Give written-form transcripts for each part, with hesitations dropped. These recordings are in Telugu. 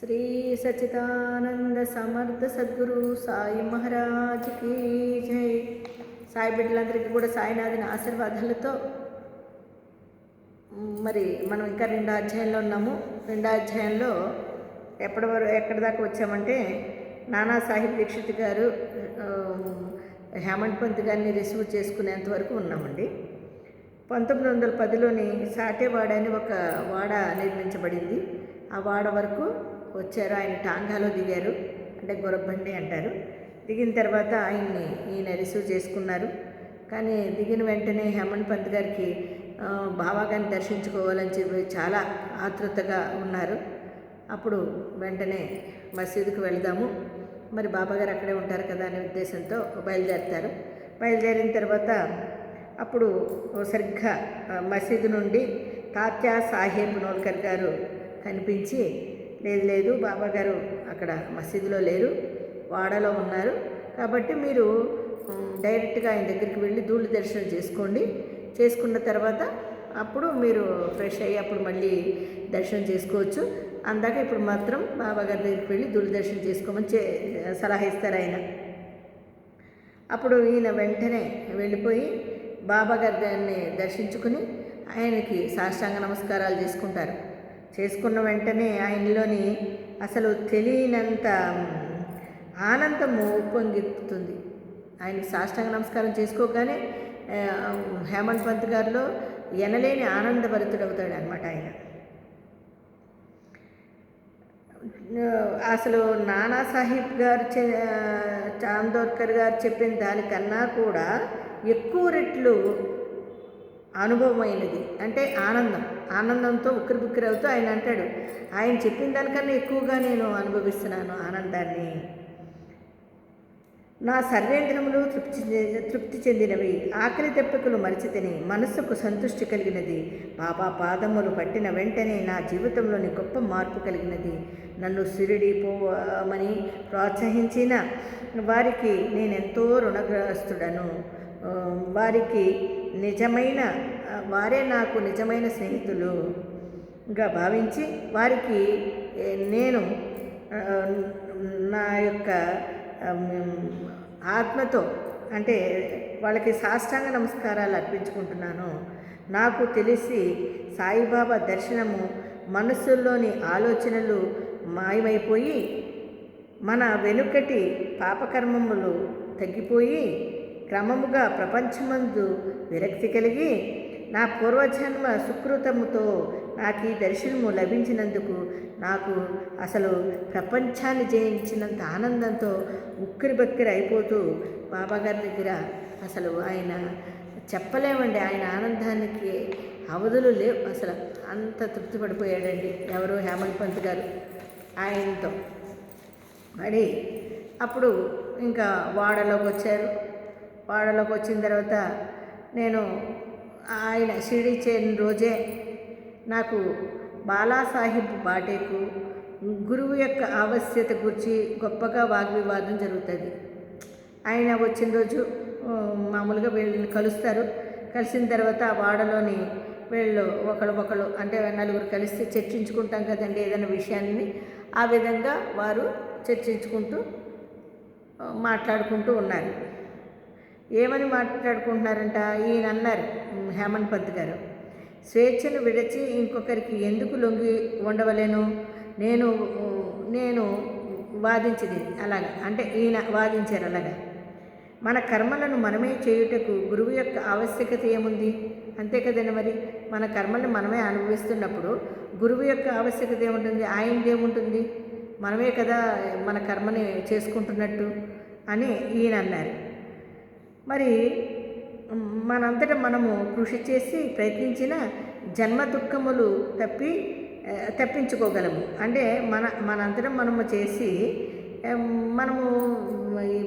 శ్రీ సచిదానంద సమర్థ సద్గురు సాయి మహారాజ్ కీ జై. సాయి బిడ్డలందరికీ కూడా సాయినాథుని ఆశీర్వాదాలతో మరి మనం ఇంకా 2వ అధ్యాయంలో ఉన్నాము. 2వ అధ్యాయంలో ఎక్కడి దాకా వచ్చామంటే నానా సాహిబ్ దీక్షిత్ గారు హేమంత్ పంత్ గారిని రిసీవ్ చేసుకునేంత వరకు ఉన్నామండి. 1910లోని సాటేవాడ అని ఒక వాడ నిర్మించబడింది. ఆ వాడ వరకు వచ్చారు. ఆయన టాంగాలో దిగారు, అంటే గొరబండి అంటారు. దిగిన తర్వాత ఈయన రిసీవ్ చేసుకున్నారు. కానీ దిగిన వెంటనే హేమంత్ పంత్ గారికి బాబాగారిని దర్శించుకోవాలని చెప్పి చాలా ఆతృతగా ఉన్నారు. అప్పుడు వెంటనే మసీదుకు వెళదాము, మరి బాబాగారు అక్కడే ఉంటారు కదా అనే ఉద్దేశంతో బయలుదేరుతారు. బయలుదేరిన తర్వాత అప్పుడు సరిగ్గా మసీదు నుండి తాత్యా సాహెబ్ నోల్కర్ గారు కనిపించి, లేదు బాబాగారు అక్కడ మసీదులో లేరు, వాడలో ఉన్నారు, కాబట్టి మీరు డైరెక్ట్గా ఆయన దగ్గరికి వెళ్ళి ధూళి దర్శనం చేసుకోండి. చేసుకున్న తర్వాత అప్పుడు మీరు ఫ్రెష్ అయ్యి అప్పుడు మళ్ళీ దర్శనం చేసుకోవచ్చు. అందాక ఇప్పుడు మాత్రం బాబాగారి దగ్గరికి వెళ్ళి ధూళి దర్శనం చేసుకోమని సలహా ఇస్తారు ఆయన. అప్పుడు ఈయన వెంటనే వెళ్ళిపోయి బాబాగారి దాన్ని దర్శించుకుని ఆయనకి సాష్టాంగ నమస్కారాలు చేసుకుంటారు. చేసుకున్న వెంటనే ఆయనలోని అసలు తెలియనంత ఆనందము ఉప్పొంగిస్తుంది. ఆయనకి సాష్టాంగ నమస్కారం చేసుకోగానే హేమంత్ పంత్ గారిలో ఎనలేని ఆనందభరితుడవుతాడు అనమాట ఆయన. అసలు నానాసాహెబ్ గారు చాందోర్కర్ గారు చెప్పిన దానికన్నా కూడా ఎక్కువ రెట్లు అనుభవమైనది, అంటే ఆనందంతో ఉక్కిరిబిక్కిరి అవుతూ ఆయన అంటాడు, ఆయన చెప్పిన దానికన్నా ఎక్కువగా నేను అనుభవిస్తున్నాను ఆనందాన్ని. నా సర్వేంద్రములు తృప్తి చెందినవి, ఆకలి తెప్పికలు మరిచితిని, మనస్సుకు సంతృష్టి కలిగినది. బాబా పాదములు పట్టిన వెంటనే నా జీవితంలోని గొప్ప మార్పు కలిగినది. నన్ను షిరిడీ పోవమని ప్రోత్సహించిన వారికి నేనెంతో రుణగ్రస్తుడను. వారే నాకు నిజమైన స్నేహితులుగా భావించి వారికి నేను నా యొక్క ఆత్మతో, అంటే వాళ్ళకి సాష్టాంగ నమస్కారాలు అర్పించుకుంటున్నాను. నాకు తెలిసి సాయిబాబా దర్శనము మనస్సుల్లోని ఆలోచనలు మాయమైపోయి మన వెనుకటి పాపకర్మములు తగ్గిపోయి క్రమముగా ప్రపంచమందు విరక్తి కలిగి నా పూర్వజన్మ సుకృతముతో నాకు ఈ దర్శనము లభించినందుకు నాకు అసలు ప్రపంచాన్ని జయించినంత ఆనందంతో ఉక్కిరిబక్కిరి అయిపోతూ బాబాగారి దగ్గర అసలు ఆయన చెప్పలేమండి, ఆయన ఆనందానికి అవధులు లేవు. అసలు అంత తృప్తి పడిపోయాడండి ఎవరు, హేమంత్ పంత్ గారు ఆయనతో. మరి అప్పుడు ఇంకా వాడలోకి వచ్చారు. వాడలోకి వచ్చిన తర్వాత నేను ఆయన షిరిడీ చేరిన రోజే నాకు బాలాసాహిబ్ బాటేకు గురువు యొక్క ఆవశ్యకత గురించి గొప్పగా వాగ్వివాదం జరుగుతుంది. ఆయన వచ్చిన రోజు మామూలుగా వీళ్ళని కలుస్తారు. కలిసిన తర్వాత వాడలోని వీళ్ళు ఒకళ్ళు అంటే నలుగురు కలిసి చర్చించుకుంటాం కదండి ఏదైనా విషయాన్ని, ఆ విధంగా వారు చర్చించుకుంటూ మాట్లాడుకుంటూ ఉన్నారు. ఏమని మాట్లాడుకుంటున్నారంట, ఈయన అన్నారు హేమంత్ పంత్ గారు, స్వేచ్ఛను విడిచి ఇంకొకరికి ఎందుకు లొంగి ఉండవలేను, నేను వాదించింది అలాగా, అంటే ఈయన వాదించారు అలాగా. మన కర్మలను మనమే చేయుటకు గురువు యొక్క ఆవశ్యకత ఏముంది, అంతే కదండి. మరి మన కర్మలను మనమే అనుభవిస్తున్నప్పుడు గురువు యొక్క ఆవశ్యకత ఏముంటుంది, ఆయనది ఏముంటుంది, మనమే కదా మన కర్మని చేసుకుంటున్నట్టు అని ఈయన అన్నారు. మరి మనంతటా మనము కృషి చేసి ప్రయత్నించిన జన్మ దుఃఖములు తప్పించుకోగలము. అంటే మనంతటా మనము చేసి మనము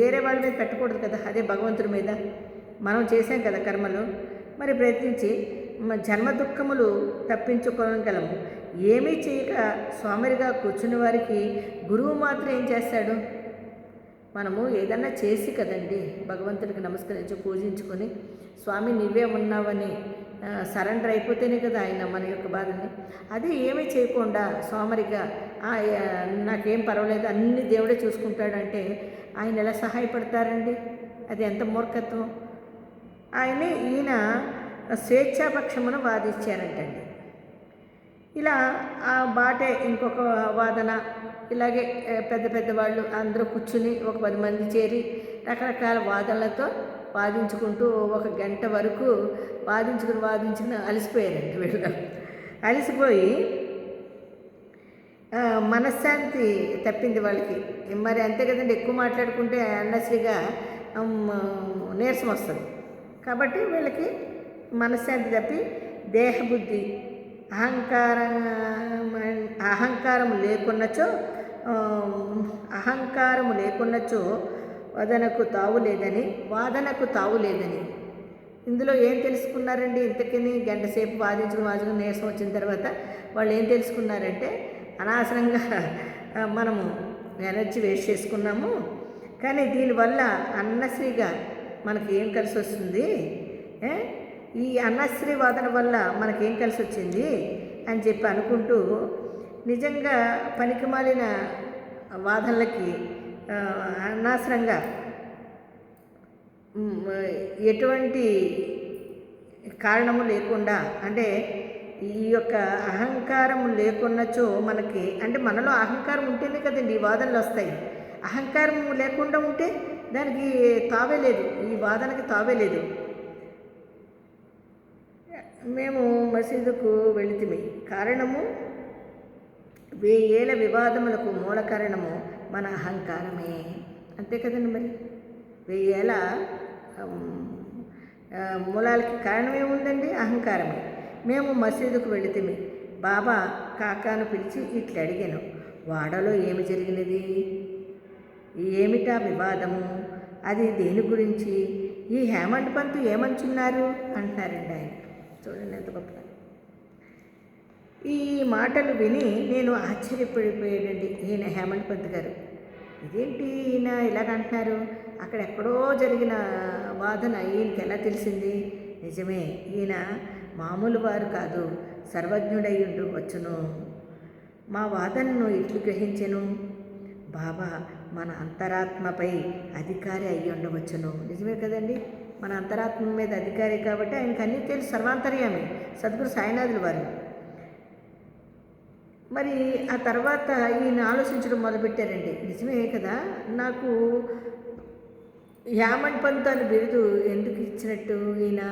వేరే వాళ్ళ మీద పెట్టకూడదు కదా, అదే భగవంతుడి మీద మనం చేసాం కదా కర్మలు. మరి ప్రయత్నించి జన్మ దుఃఖములు తప్పించుకోగలము. ఏమీ చేయక స్వామిగా కూర్చున్న వారికి గురువు మాత్రం ఏం చేస్తాడు, మనము ఏదన్నా చేసి కదండి భగవంతుడికి నమస్కరించి పూజించుకొని, స్వామి నీవే ఉన్నావని సరెండర్ అయిపోతేనే కదా ఆయన మన యొక్క బాధని, అది ఏమీ చేయకుండా సోమరిగా నాకేం పర్వాలేదు అన్ని దేవుడే చూసుకుంటాడంటే ఆయన ఎలా సహాయపడతారండి? అది ఎంత మూర్ఖత్వం. ఈయన స్వేచ్ఛాపక్షమున వాదించారంటండి. ఇలా ఆ బాటే ఇంకొక వాదన, ఇలాగే పెద్ద పెద్ద వాళ్ళు అందరూ కూర్చుని ఒక 10 మంది చేరి రకరకాల వాదనలతో వాదించుకుంటూ 1 గంట వరకు వాదించుకుని అలసిపోయారండి వీళ్ళు. అలసిపోయి మనశ్శాంతి తప్పింది వాళ్ళకి. మరి అంతే కదండి, ఎక్కువ మాట్లాడుకుంటే అన్నశ్రీగా నీరసం వస్తుంది. కాబట్టి వీళ్ళకి మనశ్శాంతి తప్పి దేహబుద్ధి అహంకారము లేకున్నచో వాదనకు తావు లేదని ఇందులో ఏం తెలుసుకున్నారండి? ఇంతకీ గంట సేపు వాదించుకుని నీరసం వచ్చిన తర్వాత వాళ్ళు ఏం తెలుసుకున్నారంటే, అనవసరంగా మనము ఎనర్జీ వేస్ట్ చేసుకున్నాము, కానీ దీనివల్ల అన్నశ్రీగా మనకి ఏం కలిసి వస్తుంది, ఈ అన్నశ్రీ వాదన వల్ల మనకేం కలిసి వచ్చింది అని చెప్పి అనుకుంటూ నిజంగా పనికిమాలిన వాదనలకి అనవసరంగా ఎటువంటి కారణము లేకుండా, అంటే ఈ యొక్క అహంకారం లేకున్నచో మనకి, అంటే మనలో అహంకారం ఉంటేనే కదండి ఈ వాదనలు వస్తాయి. అహంకారం లేకుండా ఉంటే దానికి తావే లేదు, ఈ వాదనకి తావే లేదు. మేము మసీదుకు వెళితిమి. కారణము 1000 ఏళ్ల వివాదములకు మూల కారణము మన అహంకారమే. అంతే కదండి, మరి 1000 ఏళ్ల మూలాలకి కారణం ఏముందండి? అహంకారమే. మేము మసీదుకు వెళితిమి. బాబా కాకాను పిలిచి ఇట్లా అడిగాను, వాడలో ఏమి జరిగినది? ఏమిటా వివాదము? అది దేని గురించి? ఈ హేమంత్ పంత్ ఏమంటున్నారు అంటున్నారండి ఆయన. చూడండి ఎంత గొప్ప. ఈ మాటలు విని నేను ఆశ్చర్యపడిపోయాడండి. ఈయన హేమంత్ పంత్ గారు, ఇదేంటి ఈయన ఇలాగంటున్నారు? అక్కడెక్కడో జరిగిన వాదన ఈయనకి ఎలా తెలిసింది? నిజమే, ఈయన మామూలు వారు కాదు, సర్వజ్ఞుడై ఉండవచ్చును. మా వాదనను ఇట్లు గ్రహించెను, బాబా మన అంతరాత్మపై అధికారి అయ్యి ఉండవచ్చును. నిజమే కదండి, మన అంతరాత్మ మీద అధికారి కాబట్టి ఆయనకు అన్నీ తెలుసు, సర్వాంతర్యామి సద్గురు సాయినాథుల వారు. మరి ఆ తర్వాత ఈయన ఆలోచించడం మొదలుపెట్టారండి. నిజమే కదా, నాకు హేమంత్ పంత్ అని బిరుదు ఎందుకు ఇచ్చినట్టు? ఈయన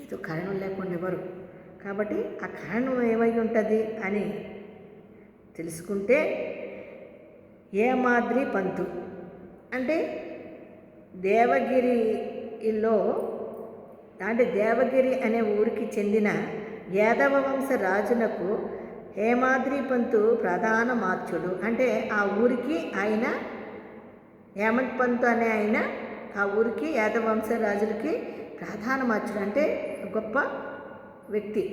ఏదో కారణం లేకుండా ఇవ్వరు కాబట్టి ఆ కారణం ఏమై ఉంటుంది అని తెలుసుకుంటే, ఏమాద్రి పంతు అంటే దేవగిరిలో, అంటే దేవగిరి అనే ఊరికి చెందిన యాదవ వంశ రాజునకు హేమాద్రి పంతు ప్రధాన మార్చుడు. అంటే ఆ ఊరికి ఆయన హేమంత్ పంతు అనే ఆయన ఆ ఊరికి యాదవ వంశ రాజులకి ప్రధాన మార్చుడు, అంటే గొప్ప వ్యక్తి.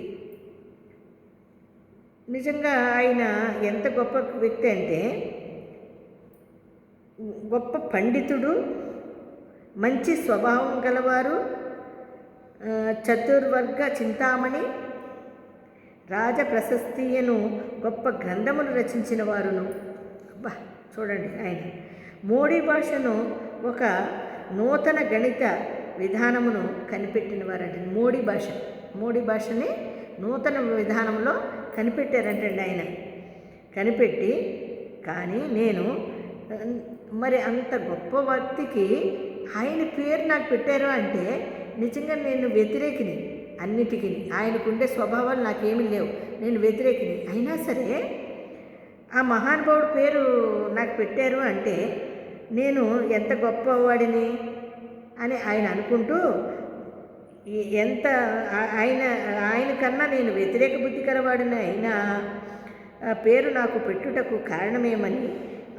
నిజంగా ఆయన ఎంత గొప్ప వ్యక్తి అంటే, గొప్ప పండితుడు, మంచి స్వభావం గలవారు, చతుర్వర్గ చింతామణి, రాజ ప్రశస్తియను గొప్ప గ్రంథములు రచించిన వారును. అబ్బా చూడండి, ఆయన మోడీ భాషను ఒక నూతన గణిత విధానమును కనిపెట్టిన వారంటే, మోడీ భాషని నూతన విధానంలో కనిపెట్టారంటండి ఆయన. కనిపెట్టి, కానీ నేను మరి అంత గొప్ప వ్యక్తికి ఆయన పేరు నాకు పెట్టారు అంటే నిజంగా నేను వ్యతిరేకిని అన్నిటికీ. ఆయనకుండే స్వభావాలు నాకేమీ లేవు, నేను వ్యతిరేకిని. అయినా సరే ఆ మహానుభావుడు పేరు నాకు పెట్టారు అంటే నేను ఎంత గొప్పవాడిని అని ఆయన అనుకుంటూ, ఎంత ఆయన కన్నా నేను వ్యతిరేక బుద్ధి కలవాడిని అయినా పేరు నాకు పెట్టుటకు కారణమేమని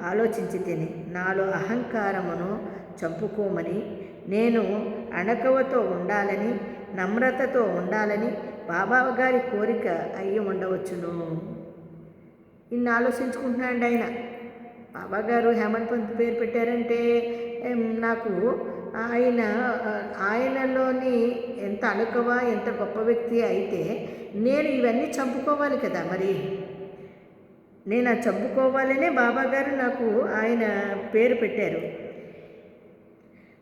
ఆలోచించి తిని, నాలో అహంకారమును చంపుకోమని, నేను అణకువతో ఉండాలని, నమ్రతతో ఉండాలని బాబా గారి కోరిక అయ్యి ఉండవచ్చును. ఇన్ని ఆలోచించుకుంటున్నాడు ఆయన. బాబాగారు హేమంత్ పంత్ పేరు పెట్టారంటే నాకు ఆయన ఆయనలోని ఎంత అణుకవ ఎంత గొప్ప వ్యక్తి అయితే నేను ఇవన్నీ చంపుకోవాలి కదా మరి. నేను ఆ చంపుకోవాలనే బాబాగారు నాకు ఆయన పేరు పెట్టారు.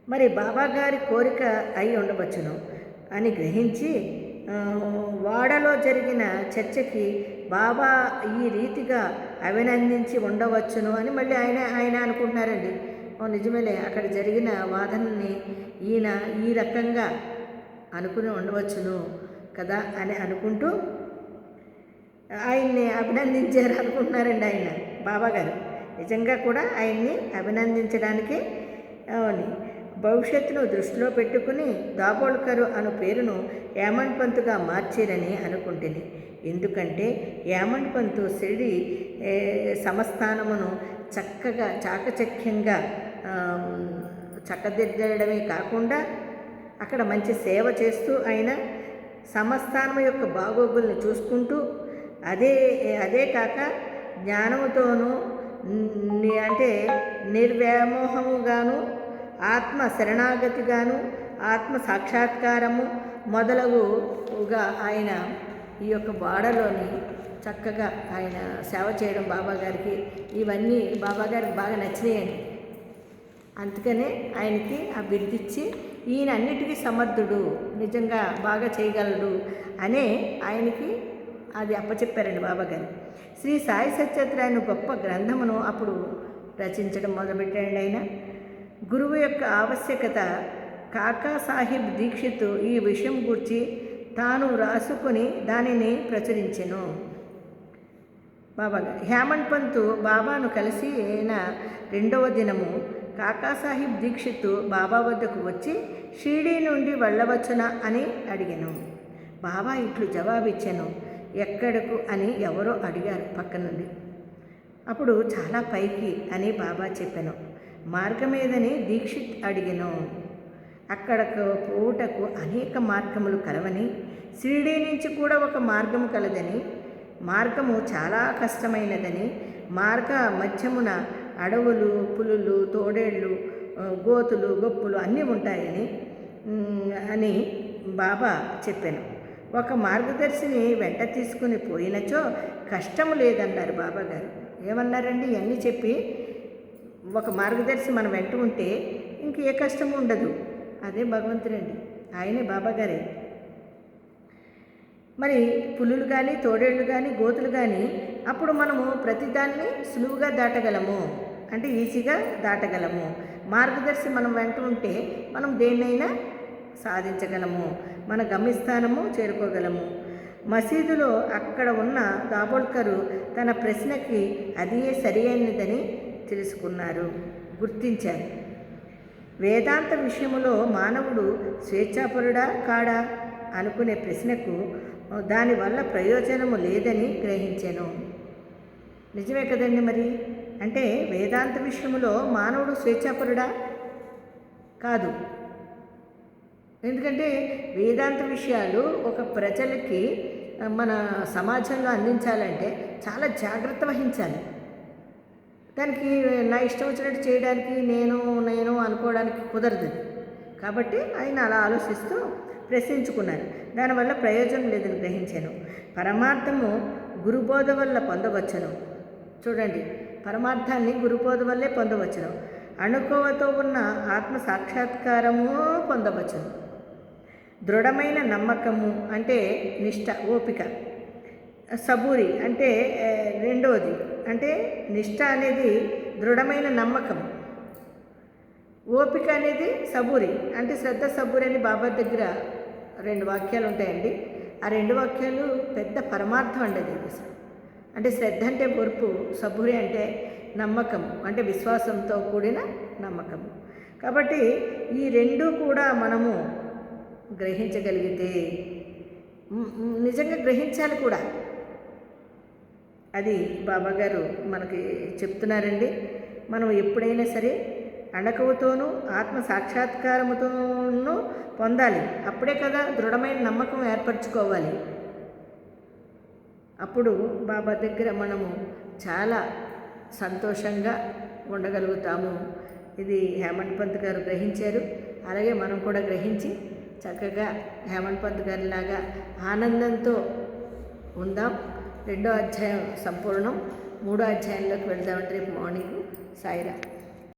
మరి బాబాగారి కోరిక అయి ఉండవచ్చును అని గ్రహించి వాడలో జరిగిన చర్చకి బాబా ఈ రీతిగా అభినందించి ఉండవచ్చును అని మళ్ళీ ఆయన అనుకుంటున్నారండి. నిజమేలే, అక్కడ జరిగిన వాదనని ఈయన ఈ రకంగా అనుకుని ఉండవచ్చును కదా అని అనుకుంటూ ఆయన్ని అభినందించారు అనుకుంటున్నారండి ఆయన బాబాగారు. నిజంగా కూడా ఆయన్ని అభినందించడానికి అవుని భవిష్యత్తును దృష్టిలో పెట్టుకుని దాబోల్కరు అను పేరును యామండ్ పంతుగా మార్చారని అనుకుంటుంది. ఎందుకంటే యామండ్ పంతు షిరిడి సంస్థానమును చక్కగా చాకచక్యంగా చక్కదిద్దడమే కాకుండా అక్కడ మంచి సేవ చేస్తూ ఆయన సంస్థానం యొక్క బాగోగుల్ని చూసుకుంటూ అదే కాక జ్ఞానముతోనూ అంటే నిర్వ్యామోహముగాను ఆత్మ శరణాగతిగాను ఆత్మ సాక్షాత్కారము మొదలగుగా ఆయన ఈ యొక్క వాడలోని చక్కగా ఆయన సేవ చేయడం బాబాగారికి ఇవన్నీ బాబాగారికి బాగా నచ్చినాయండి. అందుకనే ఆయనకి ఆ బిరుదిచ్చి ఈయన అన్నిటికీ సమర్థుడు, నిజంగా బాగా చేయగలడు అనే ఆయనకి అది అప్పచెప్పారండి బాబాగారు. శ్రీ సాయి సత్యత్రాయన గొప్ప గ్రంథమును అప్పుడు రచించడం మొదలుపెట్టాడండి ఆయన. గురువు యొక్క ఆవశ్యకత కాకా సాహిబ్ దీక్షిత్ ఈ విషయం గురించి తాను రాసుకొని దానిని ప్రచురించెను. బాబాగారు హేమండ్ పంతు బాబాను కలిసి అయిన రెండవ దినము కాకాసాహిబ్ దీక్షిత్ బాబా వద్దకు వచ్చి షిరిడీ నుండి వెళ్ళవచ్చునా అని అడిగాను. బాబా ఇట్లు జవాబిచ్చాను, ఎక్కడకు అని ఎవరో అడిగారు పక్క నుండి. అప్పుడు చాలా పైకి అని బాబా చెప్పాను. మార్గమేదని దీక్షిత్ అడిగాను. అక్కడకు పోవుటకు అనేక మార్గములు కలవని, షిరిడీ నుంచి కూడా ఒక మార్గము కలదని, మార్గము చాలా కష్టమైనదని, మార్గ మధ్యమున అడవులు, పులులు, తోడేళ్ళు, గోతులు, గొప్పులు అన్నీ ఉంటాయని అని బాబా చెప్పాను. ఒక మార్గదర్శిని వెంట తీసుకుని పోయినచో కష్టము లేదన్నారు బాబాగారు. ఏమన్నారండి? ఇవన్నీ చెప్పి ఒక మార్గదర్శి మన వెంట ఉంటే ఇంక ఏ కష్టము ఉండదు. అదే భగవంతుడండి, ఆయనే బాబాగారే. మరి పులులు కానీ, తోడేళ్ళు కానీ, గోతులు కానీ అప్పుడు మనము ప్రతిదాన్ని సులువుగా దాటగలము, అంటే ఈజీగా దాటగలము. మార్గదర్శి మనం వెంట ఉంటే మనం దేన్నైనా సాధించగలము, మన గమ్యస్థానము చేరుకోగలము. మసీదులో అక్కడ ఉన్న దాబోల్కరు తన ప్రశ్నకి అదే సరి అయినదని తెలుసుకున్నారు, గుర్తించారు. వేదాంత విషయములో మానవుడు స్వేచ్ఛాపరుడా కాడా అనుకునే ప్రశ్నకు దానివల్ల ప్రయోజనము లేదని గ్రహించాను. నిజమే కదండి మరి. అంటే వేదాంత విషయములో మానవుడు స్వేచ్ఛాపరుడా? కాదు. ఎందుకంటే వేదాంత విషయాలు ఒక ప్రజలకి మన సమాజంలో అందించాలంటే చాలా జాగ్రత్త వహించాలి. దానికి నా ఇష్టం వచ్చినట్టు చేయడానికి నేను అనుకోవడానికి కుదరదు. కాబట్టి ఆయన అలా ఆలోచిస్తూ ప్రశ్నించుకున్నారు. దానివల్ల ప్రయోజనం లేదని గ్రహించాను. పరమార్థము గురుబోధ వల్ల పొందవచ్చును. చూడండి, పరమార్థాన్ని గురుబోధ వల్లే పొందవచ్చును. అణుకోవతో ఉన్న ఆత్మ సాక్షాత్కారము పొందవచ్చును. దృఢమైన నమ్మకము అంటే నిష్ఠ, ఓపిక. సబూరి అంటే రెండవది, అంటే నిష్ఠ అనేది దృఢమైన నమ్మకం. ఓపిక అనేది సబూరి అంటే శ్రద్ధ. సబూరి అని బాబా దగ్గర 2 వాక్యాలు ఉంటాయండి. ఆ 2 వాక్యాలు పెద్ద పరమార్థం అండి. అది అంటే శ్రద్ధ అంటే ఓర్పు, సబూరి అంటే నమ్మకం, అంటే విశ్వాసంతో కూడిన నమ్మకం. కాబట్టి ఈ 2 కూడా మనము గ్రహించగలిగితే, నిజంగా గ్రహించాలి కూడా. అది బాబాగారు మనకి చెప్తున్నారండి. మనం ఎప్పుడైనా సరే అణకువతోనూ ఆత్మ సాక్షాత్కారముతోనూ పొందాలి. అప్పుడే కదా దృఢమైన నమ్మకం ఏర్పరచుకోవాలి. అప్పుడు బాబా దగ్గర మనము చాలా సంతోషంగా ఉండగలుగుతాము. ఇది హేమండ్ పంత్ గారు గ్రహించారు. అలాగే మనం కూడా గ్రహించి చక్కగా హేమంత్ పంత్ గారిలాగా ఆనందంతో ఉందాం. 2వ అధ్యాయం సంపూర్ణం. 3వ అధ్యాయంలోకి వెళ్దామంటే రేపు మార్నింగ్. సాయిరామ్.